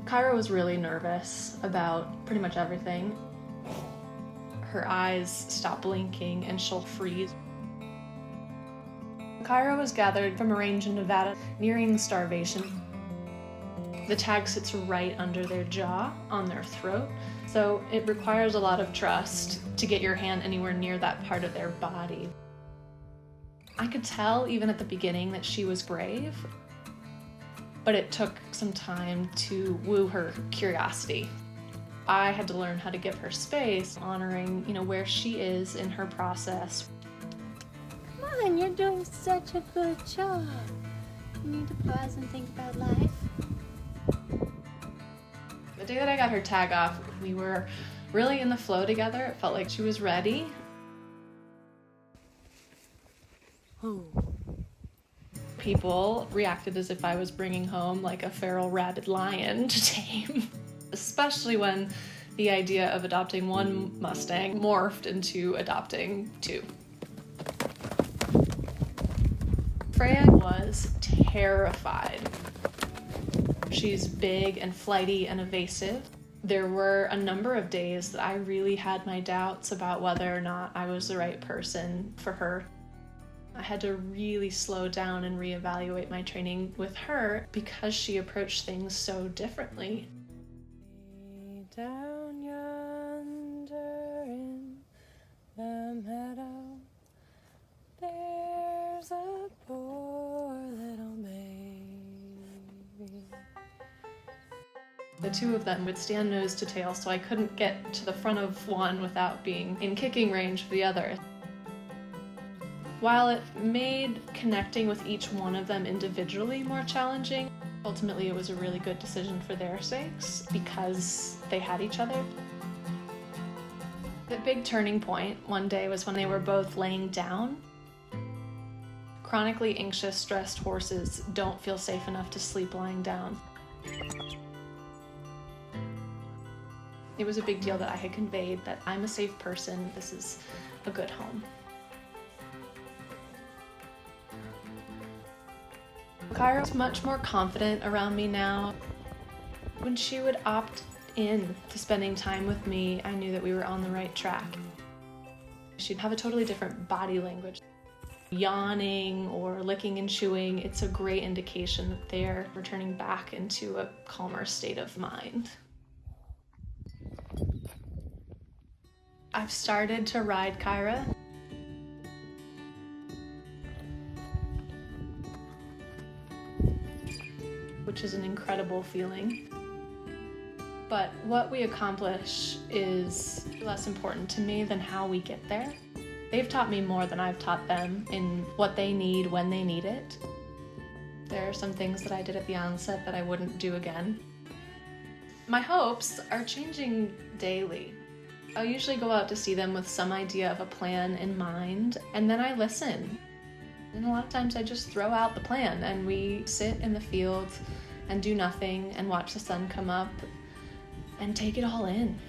Kyra was really nervous about pretty much everything. Her eyes stop blinking and she'll freeze. Kyra was gathered from a range in Nevada, nearing starvation. The tag sits right under their jaw, on their throat, so it requires a lot of trust to get your hand anywhere near that part of their body. I could tell even at the beginning that she was brave, but it took some time to woo her curiosity. I had to learn how to give her space, honoring, where she is in her process. Come on, you're doing such a good job. You need to pause and think about life. The day that I got her tag off, we were really in the flow together. It felt like she was ready. Oh. People reacted as if I was bringing home like a feral rabid lion to tame, especially when the idea of adopting one Mustang morphed into adopting two. Freya was terrified. She's big and flighty and evasive. There were a number of days that I really had my doubts about whether or not I was the right person for her. I had to really slow down and reevaluate my training with her because she approached things so differently. Down yonder in the meadow, there's a poor little baby. The two of them would stand nose to tail, so I couldn't get to the front of one without being in kicking range of the other. While it made connecting with each one of them individually more challenging, ultimately it was a really good decision for their sakes because they had each other. The big turning point one day was when they were both laying down. Chronically anxious, stressed horses don't feel safe enough to sleep lying down. It was a big deal that I had conveyed that I'm a safe person, this is a good home. Kyra's much more confident around me now. When she would opt in to spending time with me, I knew that we were on the right track. She'd have a totally different body language. Yawning or licking and chewing, it's a great indication that they're returning back into a calmer state of mind. I've started to ride Kyra. Which is an incredible feeling. But what we accomplish is less important to me than how we get there. They've taught me more than I've taught them in what they need when they need it. There are some things that I did at the onset that I wouldn't do again. My hopes are changing daily. I'll usually go out to see them with some idea of a plan in mind, and then I listen. And a lot of times I just throw out the plan and we sit in the field and do nothing and watch the sun come up and take it all in.